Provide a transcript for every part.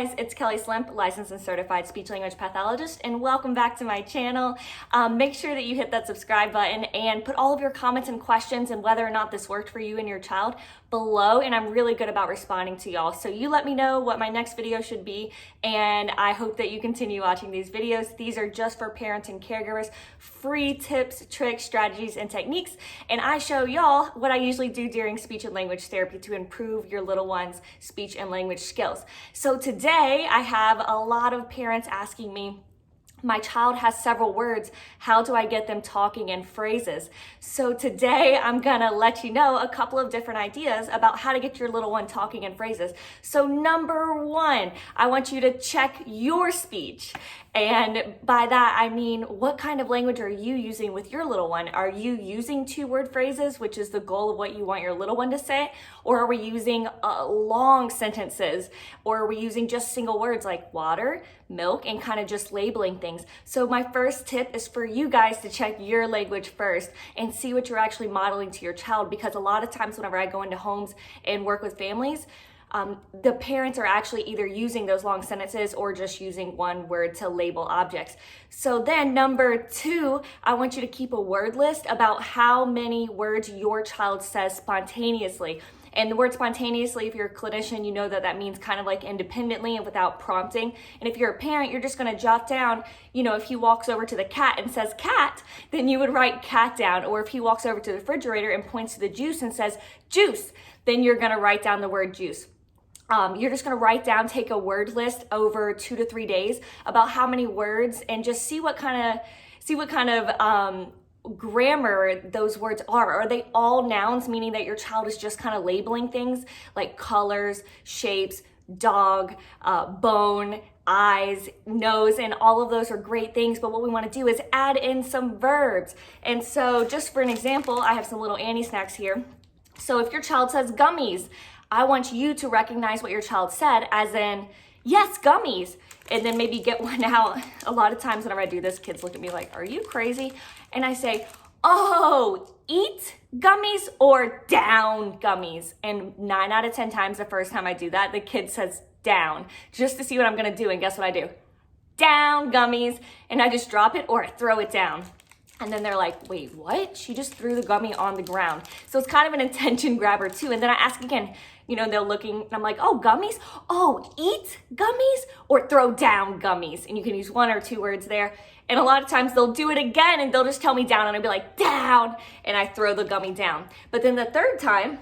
guys, it's Kelli Slimp, licensed and certified speech language pathologist, and welcome back to my channel. Make sure that you hit that subscribe button and put all of your comments and questions and whether or not this worked for you and your child below, and I'm really good about responding to y'all. So you let me know what my next video should be, and I hope that you continue watching these videos. These are just for parents and caregivers, free tips, tricks, strategies, and techniques, and I show y'all what I usually do during speech and language therapy to improve your little one's speech and language skills. So today I have a lot of parents asking me, my child has several words, how do I get them talking in phrases? So today I'm gonna let you know a couple of different ideas about how to get your little one talking in phrases. So number one, I want you to check your speech. And by that, I mean, what kind of language are you using with your little one? Are you using 2-word phrases, which is the goal of what you want your little one to say? Or are we using long sentences? Or are we using just single words like water, milk, and kind of just labeling things? So my first tip is for you guys to check your language first and see what you're actually modeling to your child, because a lot of times whenever I go into homes and work with families, the parents are actually either using those long sentences or just using one word to label objects. So then number 2, I want you to keep a word list about how many words your child says spontaneously. And the word spontaneously, if you're a clinician, you know that that means kind of like independently and without prompting. And if you're a parent, you're just gonna jot down, you know, if he walks over to the cat and says cat, then you would write cat down. Or if he walks over to the refrigerator and points to the juice and says juice, then you're gonna write down the word juice. You're just gonna write down, take a word list over 2 to 3 days about how many words, and just see what kind of grammar those words are. Are they all nouns, meaning that your child is just kind of labeling things like colors, shapes, dog, bone, eyes, nose, and all of those are great things, but what we want to do is add in some verbs. And so just for an example, I have some little Annie snacks here. So if your child says gummies, I want you to recognize what your child said as in, yes, gummies, and then maybe get one out. A lot of times whenever I do this, kids look at me like, are you crazy? And I say, oh, eat gummies or down gummies. And 9 out of 10 times the first time I do that, the kid says down, just to see what I'm gonna do. And guess what I do? Down gummies, and I just drop it or I throw it down. And then they're like, wait, what? She just threw the gummy on the ground. So it's kind of an attention grabber too. And then I ask again, you know, they're looking, and I'm like, oh, gummies? Oh, eat gummies or throw down gummies. And you can use 1 or 2 words there. And a lot of times they'll do it again and they'll just tell me down, and I'll be like, down, and I throw the gummy down. But then the third time,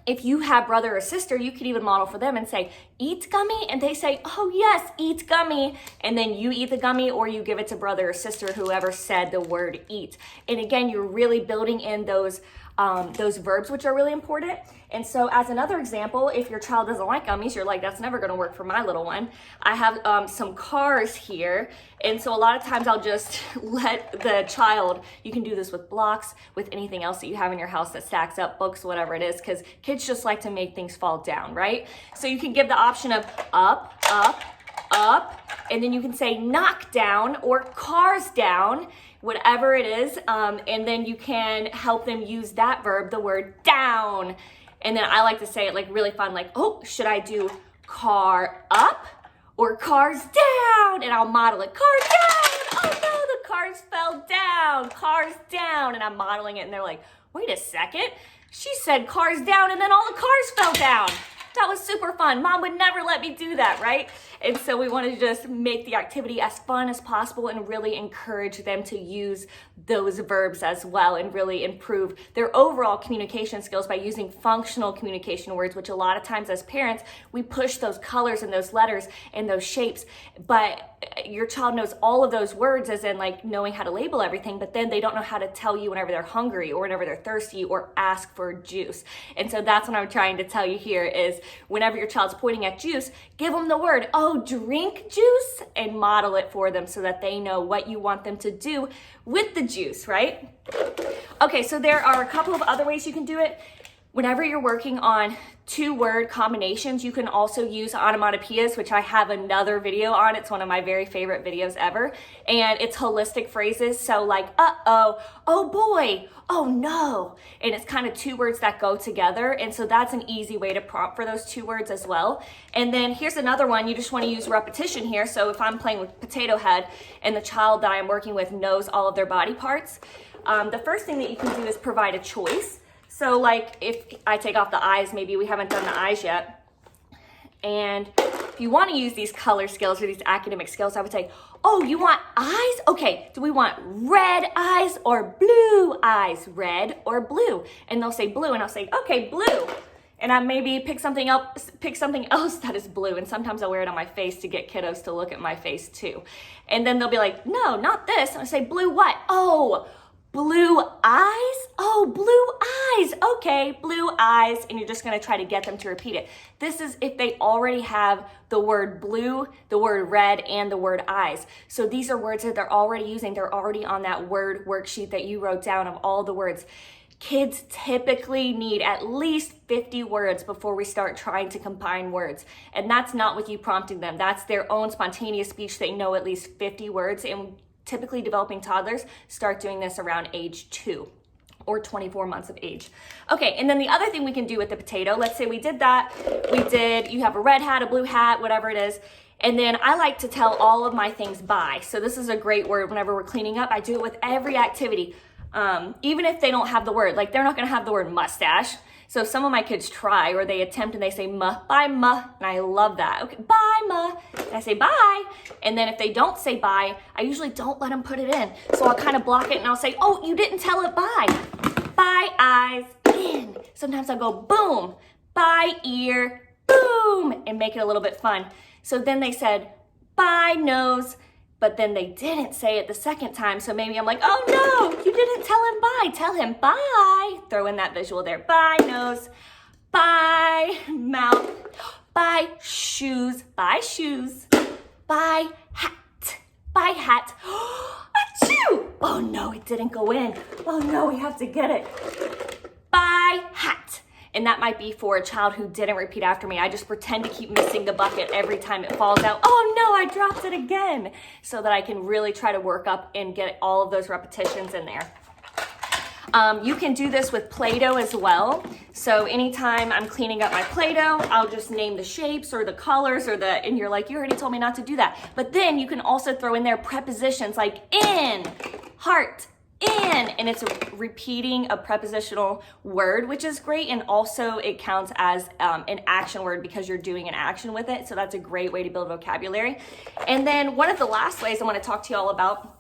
if you have brother or sister, you could even model for them and say, eat gummy, and they say, oh yes, eat gummy, and then you eat the gummy or you give it to brother or sister, whoever said the word eat. And again, you're really building in those verbs, which are really important. And so as another example, if your child doesn't like gummies, you're like, that's never gonna work for my little one. I have some cars here. And so a lot of times I'll just let the child, you can do this with blocks, with anything else that you have in your house that stacks up, books, whatever it is, because kids just like to make things fall down, right? So you can give the option of up, up, up, and then you can say knock down or cars down, whatever it is, and then you can help them use that verb, the word down. And then I like to say it like really fun, like, oh, should I do car up or cars down? And I'll model it, cars down. Oh no, the cars fell down, cars down. And I'm modeling it and they're like, wait a second, she said cars down and then all the cars fell down. That was super fun. Mom would never let me do that, right? And so we want to just make the activity as fun as possible and really encourage them to use those verbs as well and really improve their overall communication skills by using functional communication words, which a lot of times as parents, we push those colors and those letters and those shapes, but your child knows all of those words as in like knowing how to label everything, but then they don't know how to tell you whenever they're hungry or whenever they're thirsty or ask for juice. And so that's what I'm trying to tell you here is whenever your child's pointing at juice, give them the word, oh, drink juice, and model it for them so that they know what you want them to do with the juice, right? Okay, so there are a couple of other ways you can do it. Whenever you're working on 2-word combinations, you can also use onomatopoeias, which I have another video on. It's one of my very favorite videos ever. And it's holistic phrases. So like, uh-oh, oh boy, oh no. And it's kind of 2 words that go together. And so that's an easy way to prompt for those 2 words as well. And then here's another one. You just want to use repetition here. So if I'm playing with potato head and the child that I'm working with knows all of their body parts, the first thing that you can do is provide a choice. So like if I take off the eyes, maybe we haven't done the eyes yet. And if you want to use these color skills or these academic skills, I would say, oh, you want eyes? Okay, do we want red eyes or blue eyes? Red or blue? And they'll say blue, and I'll say, okay, blue. And I maybe pick something else that is blue. And sometimes I'll wear it on my face to get kiddos to look at my face too. And then they'll be like, no, not this. And I say, blue what? Oh, blue eyes? Oh, blue eyes. Okay, blue eyes. And you're just going to try to get them to repeat it. This is if they already have the word blue, the word red, and the word eyes. So these are words that they're already using. They're already on that word worksheet that you wrote down of all the words. Kids typically need at least 50 words before we start trying to combine words. And that's not with you prompting them. That's their own spontaneous speech. They know at least 50 words. And typically developing toddlers start doing this around age 2 or 24 months of age. Okay, and then the other thing we can do with the potato, let's say we did that, you have a red hat, a blue hat, whatever it is, and then I like to tell all of my things bye. So this is a great word whenever we're cleaning up. I do it with every activity, even if they don't have the word, like they're not gonna have the word mustache. So some of my kids try, or they attempt and they say ma, bye ma, and I love that. Okay, bye ma, and I say bye. And then if they don't say bye, I usually don't let them put it in. So I'll kind of block it and I'll say, oh, you didn't tell it bye. Bye eyes, in. Sometimes I'll go boom, bye ear, boom, and make it a little bit fun. So then they said bye nose, but then they didn't say it the second time. So maybe I'm like, oh no, you didn't tell him bye. Tell him bye. Throw in that visual there. Bye nose, bye mouth, bye shoes, bye shoes, bye hat, bye hat. Achoo! Oh no, it didn't go in. Oh no, we have to get it. Bye hat. And that might be for a child who didn't repeat after me. I just pretend to keep missing the bucket every time it falls out. Oh no, I dropped it again. So that I can really try to work up and get all of those repetitions in there. You can do this with Play-Doh as well. So anytime I'm cleaning up my Play-Doh, I'll just name the shapes or the colors and you're like, you already told me not to do that. But then you can also throw in there prepositions like in, heart, in, and it's repeating a prepositional word, which is great. And also it counts as an action word because you're doing an action with it. So that's a great way to build vocabulary. And then one of the last ways I want to talk to you all about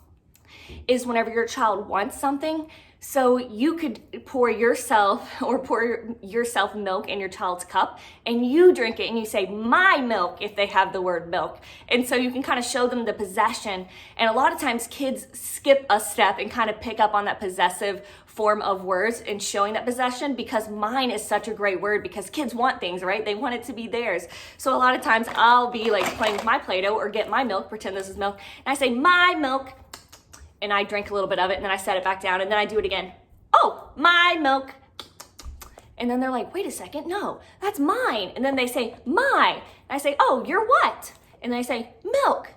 is whenever your child wants something. So you could pour yourself milk in your child's cup and you drink it and you say, my milk, if they have the word milk. And so you can kind of show them the possession. And a lot of times kids skip a step and kind of pick up on that possessive form of words and showing that possession because mine is such a great word because kids want things, right? They want it to be theirs. So a lot of times I'll be like playing with my Play-Doh or get my milk, pretend this is milk, and I say, my milk. And I drink a little bit of it and then I set it back down and then I do it again. Oh, my milk. And then they're like, wait a second, no, that's mine. And then they say, my. And I say, oh, you're what? And they say, milk.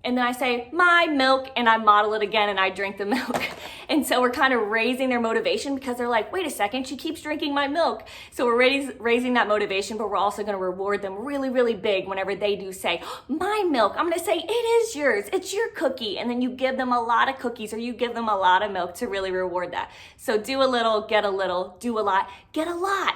And then I say, my milk, and I model it again and I drink the milk. And so we're kind of raising their motivation because they're like, wait a second, she keeps drinking my milk. So we're raising that motivation, but we're also going to reward them really, really big whenever they do say, my milk. I'm going to say, it is yours. It's your cookie. And then you give them a lot of cookies or you give them a lot of milk to really reward that. So do a little, get a little, do a lot, get a lot.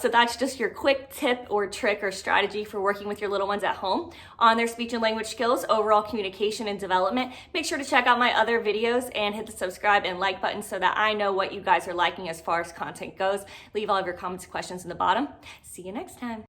So that's just your quick tip or trick or strategy for working with your little ones at home on their speech and language skills, overall communication and development. Make sure to check out my other videos and hit the subscribe and like button so that I know what you guys are liking as far as content goes. Leave all of your comments and questions in the bottom. See you next time.